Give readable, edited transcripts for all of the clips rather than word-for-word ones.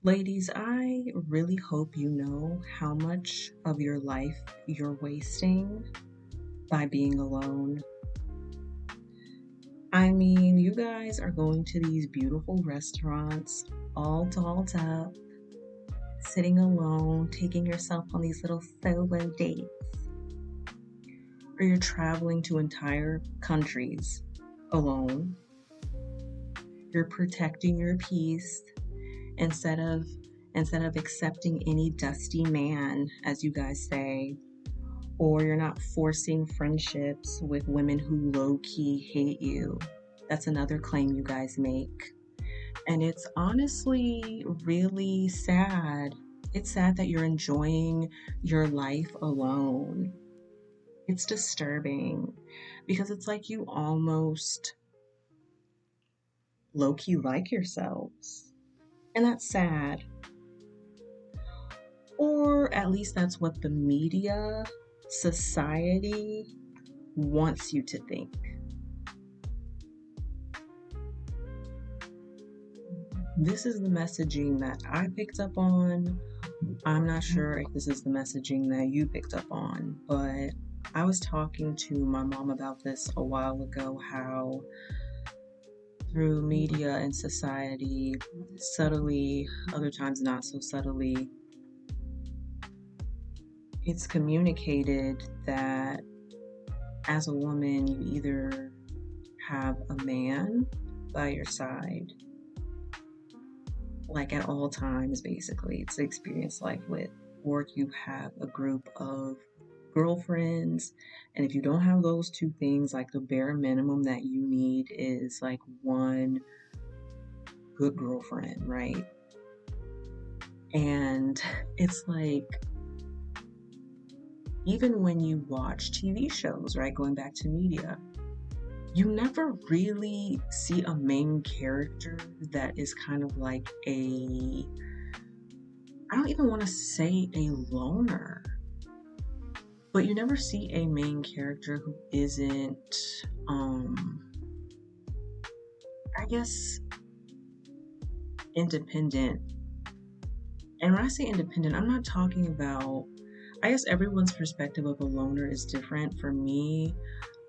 Ladies, I really hope you know how much of your life you're wasting by being alone. I mean, you guys are going to these beautiful restaurants, all dolled up, sitting alone, taking yourself on these little solo dates, or you're traveling to entire countries alone. You're protecting your peace instead of instead of accepting any dusty man, as you guys say, or you're not forcing friendships with women who low key hate you. That's another claim you guys make. And it's honestly really sad. It's sad that you're enjoying your life alone. It's disturbing because it's like you almost low key like yourselves. And that's sad. Or at least that's what the media, society wants you to think. This is the messaging that I picked up on. I'm not sure if this is the messaging that you picked up on, but I was talking to my mom about this a while ago, how through media and society, subtly, other times not so subtly, it's communicated that as a woman, you either have a man by your side, like at all times, basically. It's the experience like with work, you have a group of girlfriends. And if you don't have those two things, like the bare minimum that you need is like one good girlfriend, right? And it's like, even when you watch TV shows, right? Going back to media, you never really see a main character that is kind of like I don't even want to say a loner, but you never see a main character who isn't, I guess, independent. And when I say independent, I'm not talking about, I guess everyone's perspective of a loner is different. For me,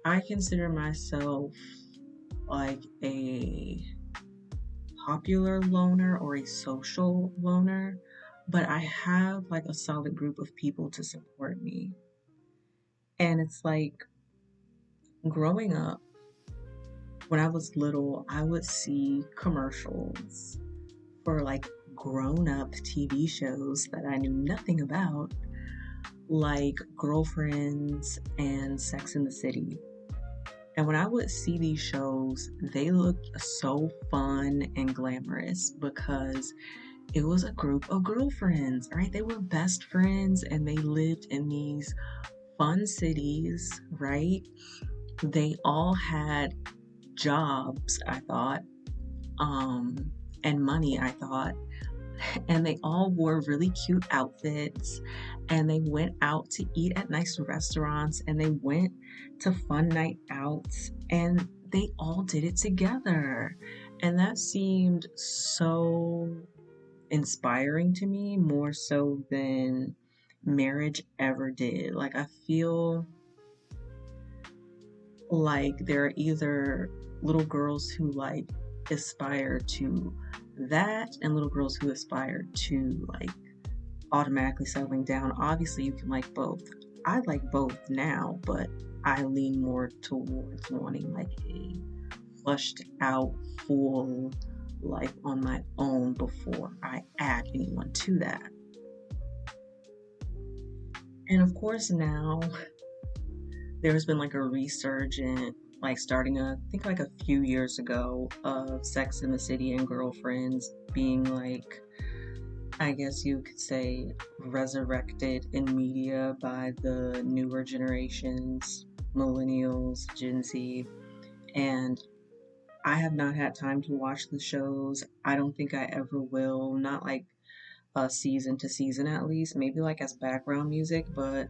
I consider myself like a popular loner or a social loner, but I have like a solid group of people to support me. And it's like growing up, when I was little, I would see commercials for like grown up TV shows that I knew nothing about, like Girlfriends and Sex in the City. And when I would see these shows, they looked so fun and glamorous because it was a group of girlfriends, right? They were best friends and they lived in these fun cities, right? They all had jobs, I thought, um, and money, I thought. And they all wore really cute outfits and they went out to eat at nice restaurants and they went to fun night outs and they all did it together. And that seemed so inspiring to me, more so than marriage ever did. Like, I feel like there are either little girls who like aspire to that and little girls who aspire to like automatically settling down. Obviously, you can like both. I like both now, but I lean more towards wanting like a flushed out, full life on my own before I add anyone to that. And of course, now there's been like a resurgent, like starting I think like a few years ago, of Sex in the City and Girlfriends being like, I guess you could say, resurrected in media by the newer generations, millennials, Gen Z. And I have not had time to watch the shows. I don't think I ever will. Not like season to season at least. Maybe like as background music, but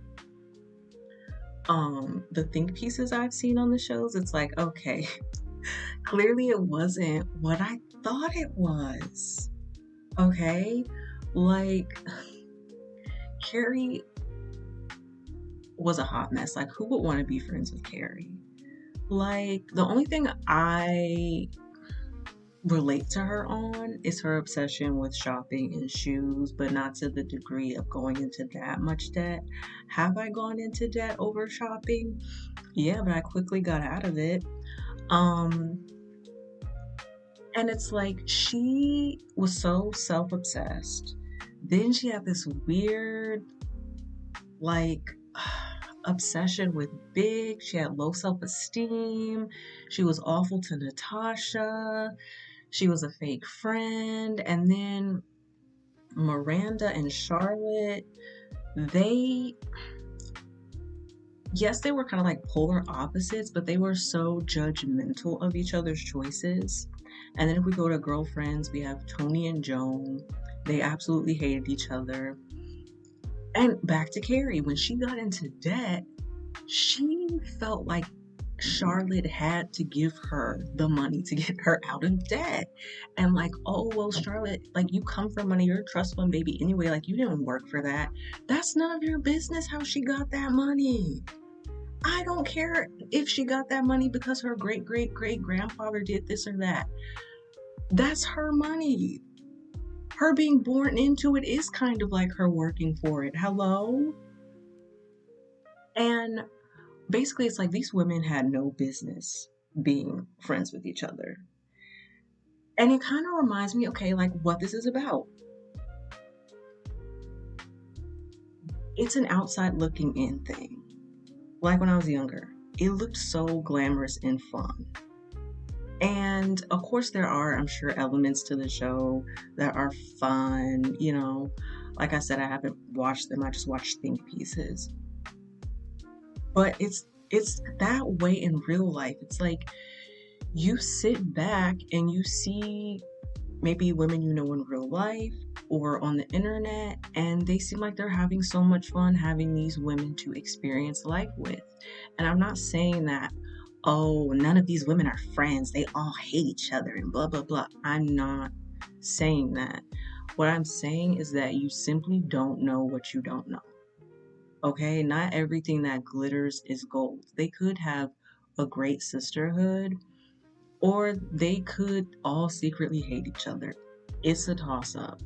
the think pieces I've seen on the shows, it's like, okay, clearly it wasn't what I thought it was. Okay? Like, Carrie was a hot mess. Like, who would want to be friends with Carrie? Like, the only thing I relate to her on is her obsession with shopping and shoes, but not to the degree of going into that much debt. Have I gone into debt over shopping? Yeah, but I quickly got out of it. Um, and it's like she was so self-obsessed. Then she had this weird, like, obsession with big. She had low self-esteem. She was awful to Natasha. She was a fake friend. And then Miranda and Charlotte, they, yes, they were kind of like polar opposites, but they were so judgmental of each other's choices. And then if we go to girlfriends, we have Tony and Joan. They absolutely hated each other. And back to Carrie, when she got into debt, she felt like Charlotte had to give her the money to get her out of debt. And like, oh, well, Charlotte, like you come from money, you're a trust fund baby anyway, like you didn't work for that. That's none of your business how she got that money. I don't care if she got that money because her great great great grandfather did this or that. That's her money. Her being born into it is kind of like her working for it. Hello? And basically, it's like these women had no business being friends with each other. And it kind of reminds me, okay, like what this is about. It's an outside looking in thing. Like when I was younger, it looked so glamorous and fun. And of course, there are, I'm sure, elements to the show that are fun. Like I said, I haven't watched them, I just watched think pieces. But it's that way in real life. It's like you sit back and you see maybe women you know in real life or on the internet, and they seem like they're having so much fun having these women to experience life with. And I'm not saying that, oh, none of these women are friends, they all hate each other and blah, blah, blah. I'm not saying that. What I'm saying is that you simply don't know what you don't know. Okay? Not everything that glitters is gold. They could have a great sisterhood, or they could all secretly hate each other. It's a toss up.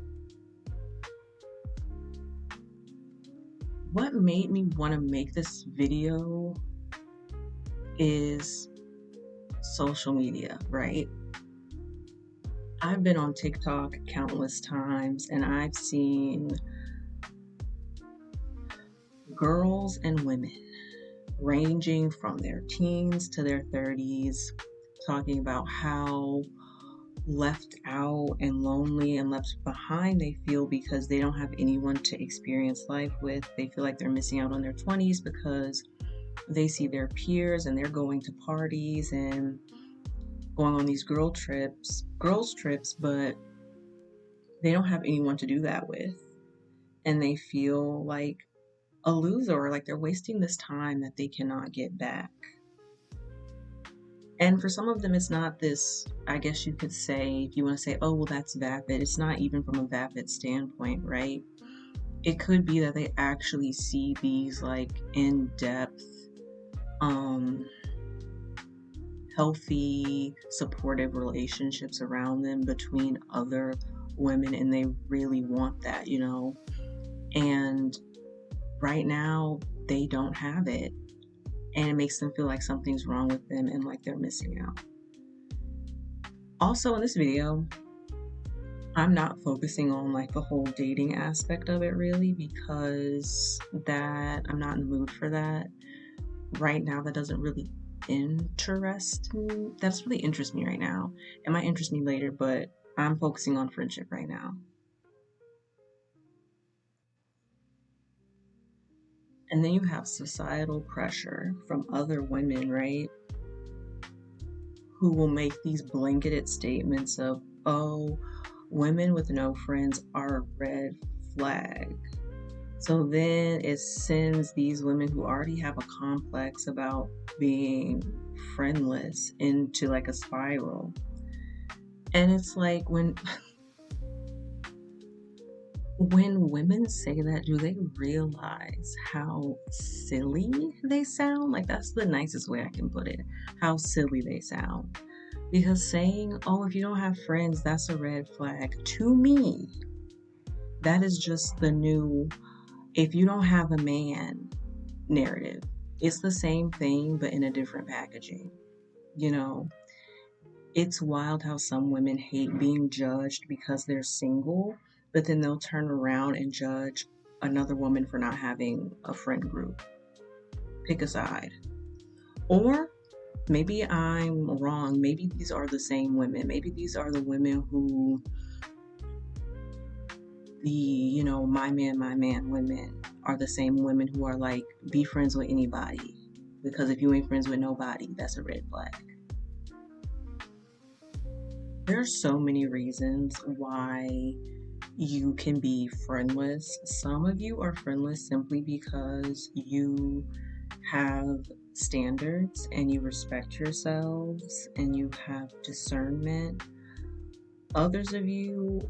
What made me want to make this video is social media, right? I've been on TikTok countless times and I've seen girls and women ranging from their teens to their 30s talking about how left out and lonely and left behind they feel because they don't have anyone to experience life with. They feel like they're missing out on their 20s because they see their peers and they're going to parties and going on these girls trips, but they don't have anyone to do that with. And they feel like a loser, or like they're wasting this time that they cannot get back. And for some of them, it's not this, I guess you could say, if you want to say, oh, well, that's vapid. It's not even from a vapid standpoint, right? It could be that they actually see these like in-depth, healthy, supportive relationships around them between other women, and they really want that, And right now, they don't have it. And it makes them feel like something's wrong with them and like they're missing out. Also, in this video, I'm not focusing on like the whole dating aspect of it really, because that I'm not in the mood for that. Right now, that doesn't really interest me. That's really interest me right now. It might interest me later, but I'm focusing on friendship right now. And then you have societal pressure from other women, right? Who will make these blanketed statements of, oh, women with no friends are a red flag. So then it sends these women who already have a complex about being friendless into like a spiral. And it's like when When women say that, do they realize how silly they sound? Like, that's the nicest way I can put it. How silly they sound. Because saying, oh, if you don't have friends, that's a red flag, to me, that is just the new, if you don't have a man narrative. It's the same thing, but in a different packaging. You know, it's wild how some women hate being judged because they're single, but then they'll turn around and judge another woman for not having a friend group. Pick a side. Or maybe I'm wrong. Maybe these are the same women. Maybe these are the women who my man women are the same women who are like, be friends with anybody. Because if you ain't friends with nobody, that's a red flag. There are so many reasons why you can be friendless. Some of you are friendless simply because you have standards and you respect yourselves and you have discernment. Others of you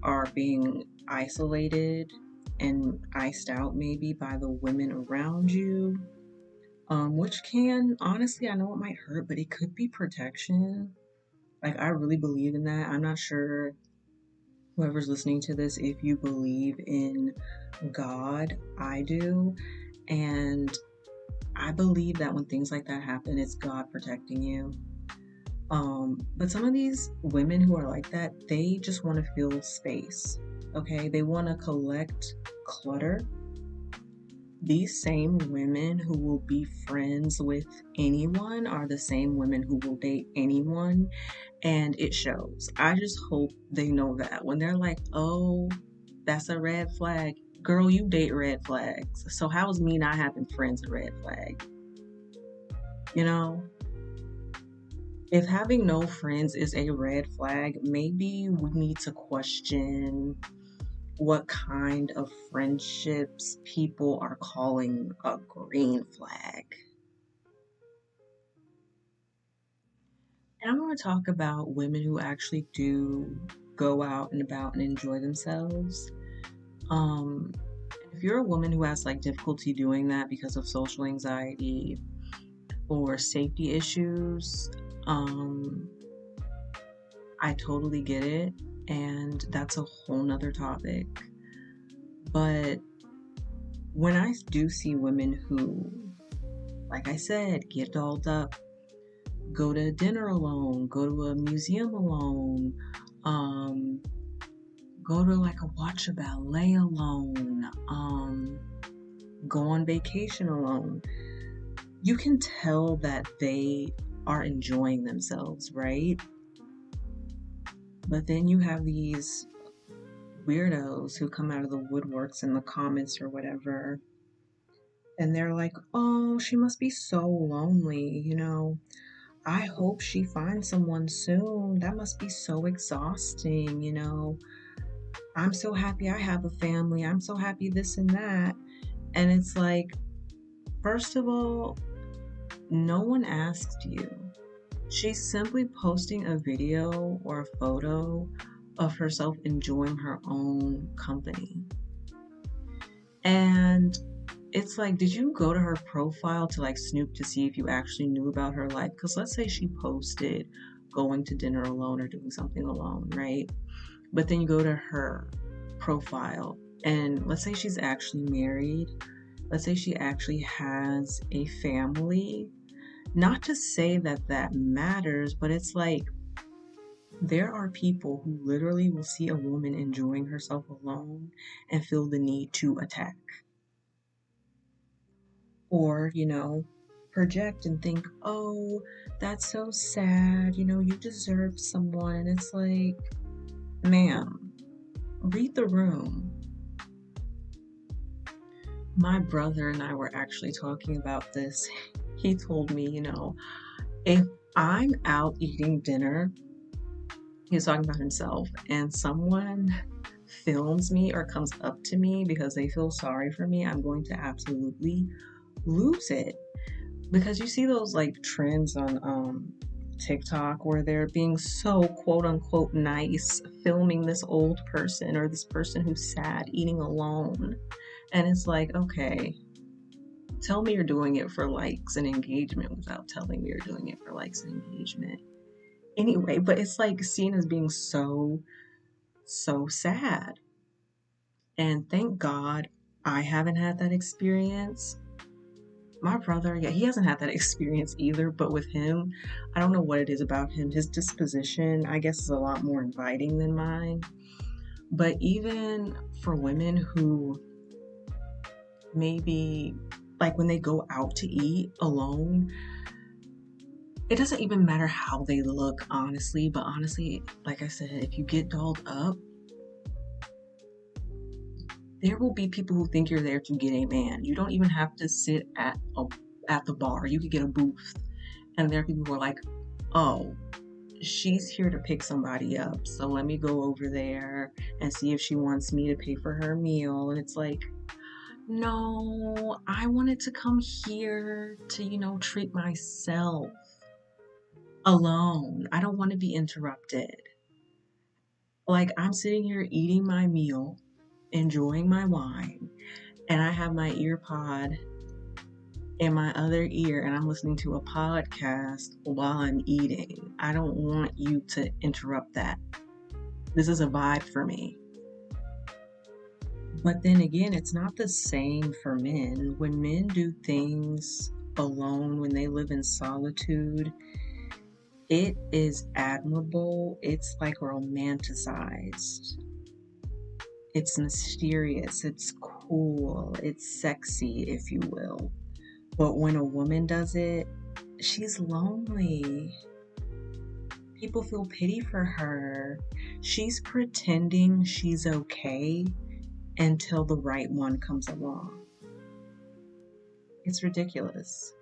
are being isolated and iced out maybe by the women around you, which can, honestly, I know it might hurt, but it could be protection. Like, I really believe in that. I'm not sure whoever's listening to this if you believe in God. I do. And I believe that when things like that happen, it's God protecting you. But some of these women who are like that, they just want to fill space. Okay, they want to collect clutter. These same women who will be friends with anyone are the same women who will date anyone, and it shows. I just hope they know that when they're like, oh, that's a red flag. Girl, you date red flags. So how is me not having friends a red flag? You know? If having no friends is a red flag, maybe we need to question what kind of friendships people are calling a green flag. And I'm going to talk about women who actually do go out and about and enjoy themselves. Um, if you're a woman who has like difficulty doing that because of social anxiety or safety issues, I totally get it. And that's a whole nother topic. But when I do see women who, like I said, get dolled up, go to dinner alone, go to a museum alone, um, go to like watch a ballet alone, go on vacation alone, you can tell that they are enjoying themselves, right? But then you have these weirdos who come out of the woodworks in the comments or whatever, and they're like, oh, she must be so lonely. I hope she finds someone soon. That must be so exhausting. I'm so happy I have a family. I'm so happy this and that. And it's like, first of all, no one asked you. She's simply posting a video or a photo of herself enjoying her own company. And it's like, did you go to her profile to like snoop to see if you actually knew about her life? Because let's say she posted going to dinner alone or doing something alone, right? But then you go to her profile and let's say she's actually married. Let's say she actually has a family. Not to say that that matters, but it's like there are people who literally will see a woman enjoying herself alone and feel the need to attack. Or, project and think, oh, that's so sad, you deserve someone. And it's like, ma'am, read the room. My brother and I were actually talking about this. He told me, if I'm out eating dinner, he was talking about himself, and someone films me or comes up to me because they feel sorry for me, I'm going to absolutely lose it. Because you see those like trends on TikTok where they're being so quote unquote nice, filming this old person or this person who's sad eating alone. And it's like, okay, tell me you're doing it for likes and engagement without telling me you're doing it for likes and engagement. Anyway, but it's like seen as being so sad. And thank God I haven't had that experience. My brother, yeah, he hasn't had that experience either, but with him, I don't know what it is about him. His disposition, I guess, is a lot more inviting than mine. But even for women who maybe, like when they go out to eat alone, it doesn't even matter how they look, honestly. But honestly, like I said, if you get dolled up, there will be people who think you're there to get a man. You don't even have to sit at the bar. You could get a booth, and there are people who are like, "Oh, she's here to pick somebody up, so let me go over there and see if she wants me to pay for her meal." And it's like, no, I wanted to come here to, treat myself alone. I don't want to be interrupted. Like, I'm sitting here eating my meal, enjoying my wine, and I have my ear pod in my other ear and I'm listening to a podcast while I'm eating. I don't want you to interrupt that. This is a vibe for me. But then again, it's not the same for men. When men do things alone, when they live in solitude, it is admirable. It's like romanticized. It's mysterious. It's cool. It's sexy, if you will. But when a woman does it, she's lonely. People feel pity for her. She's pretending she's okay until the right one comes along. It's ridiculous.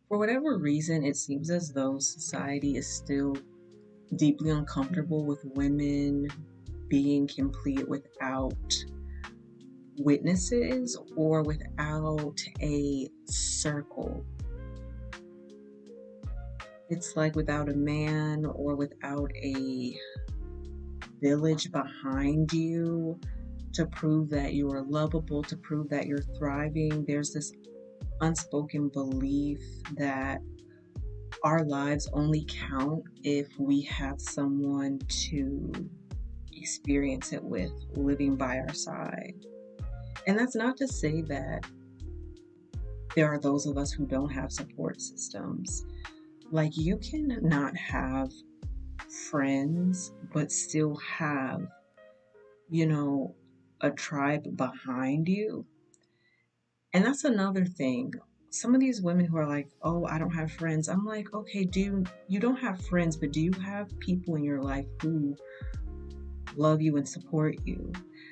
For whatever reason, it seems as though society is still deeply uncomfortable with women being complete without witnesses or without a circle. It's like without a man or without a village behind you to prove that you are lovable, to prove that you're thriving. There's this unspoken belief that our lives only count if we have someone to experience it with, living by our side. And that's not to say that there are those of us who don't have support systems. Like, you can not have friends, but still have, a tribe behind you. And that's another thing. Some of these women who are like, "Oh, I don't have friends." I'm like, okay, you don't have friends, but do you have people in your life who love you and support you?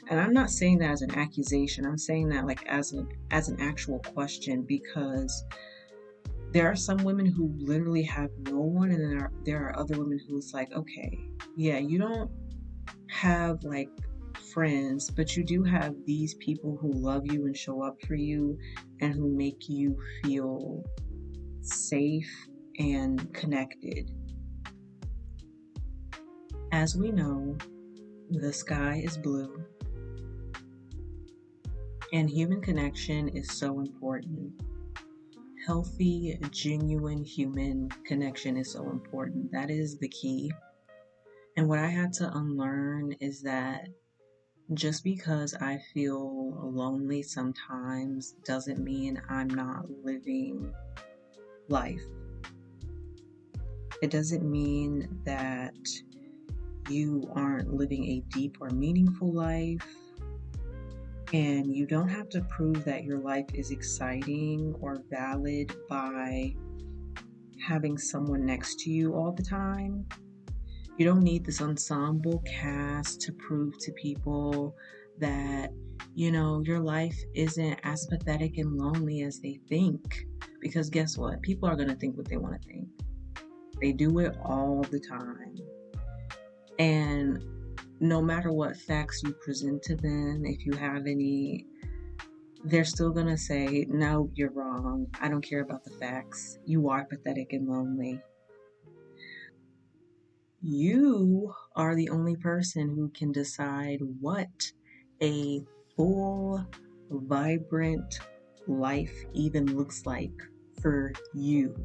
And I'm not saying that as an accusation. I'm saying that like as an actual question, because there are some women who literally have no one, and then there are other women who's like, okay, yeah, you don't have like friends, but you do have these people who love you and show up for you and who make you feel safe and connected. As we know, the sky is blue, and human connection is so important. Healthy, genuine human connection is so important. That is the key. And what I had to unlearn is that just because I feel lonely sometimes doesn't mean I'm not living life. It doesn't mean that you aren't living a deep or meaningful life. And you don't have to prove that your life is exciting or valid by having someone next to you all the time. You don't need this ensemble cast to prove to people that, your life isn't as pathetic and lonely as they think. Because guess what? People are going to think what they want to think. They do it all the time. And no matter what facts you present to them, if you have any they're still going to say, no, you're wrong. I don't care about the facts. You are pathetic and lonely. You are the only person who can decide what a full, vibrant life even looks like for you.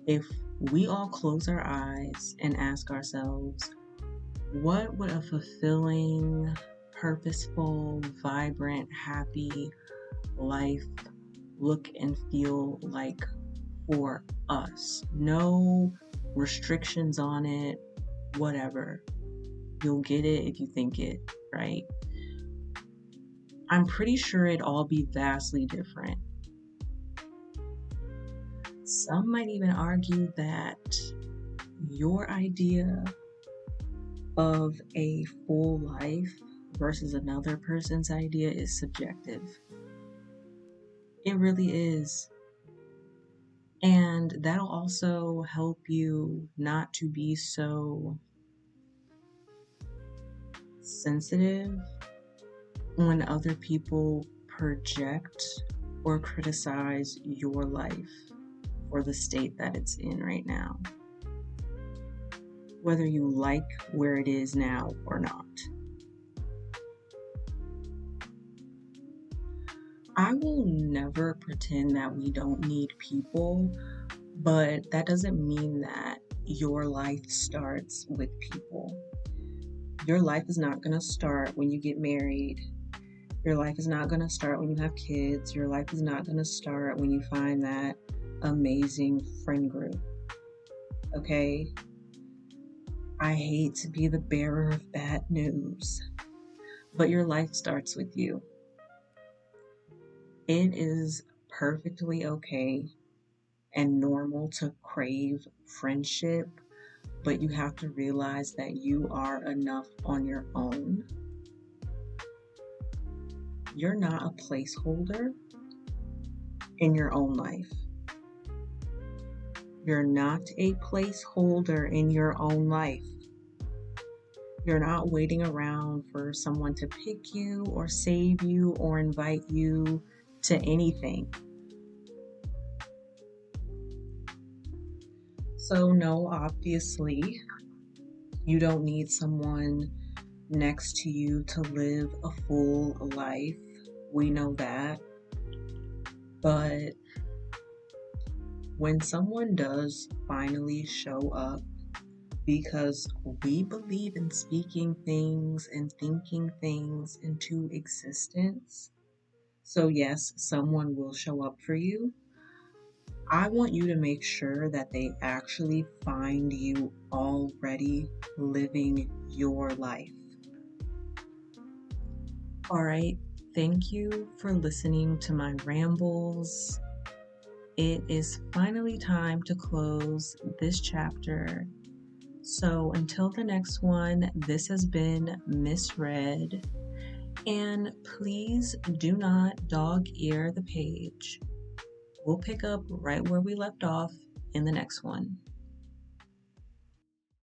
If we all close our eyes and ask ourselves, what would a fulfilling, purposeful, vibrant, happy life look and feel like for us? No restrictions on it, whatever. You'll get it if you think it, right? I'm pretty sure it'd all be vastly different. Some might even argue that your idea of a full life versus another person's idea is subjective. It really is. And that'll also help you not to be so sensitive when other people project or criticize your life for the state that it's in right now, whether you like where it is now or not. I will never pretend that we don't need people, but that doesn't mean that your life starts with people. Your life is not going to start when you get married. Your life is not going to start when you have kids. Your life is not going to start when you find that amazing friend group. Okay? I hate to be the bearer of bad news, but your life starts with you. It is perfectly okay and normal to crave friendship, but you have to realize that you are enough on your own. You're not a placeholder in your own life. You're not a placeholder in your own life. You're not waiting around for someone to pick you or save you or invite you to anything. So, no, obviously, you don't need someone next to you to live a full life. We know that. But when someone does finally show up, because we believe in speaking things and thinking things into existence, so yes, someone will show up for you. I want you to make sure that they actually find you already living your life. All right, thank you for listening to my rambles. It is finally time to close this chapter. So until the next one, this has been Misread. And please do not dog ear the page. We'll pick up right where we left off in the next one.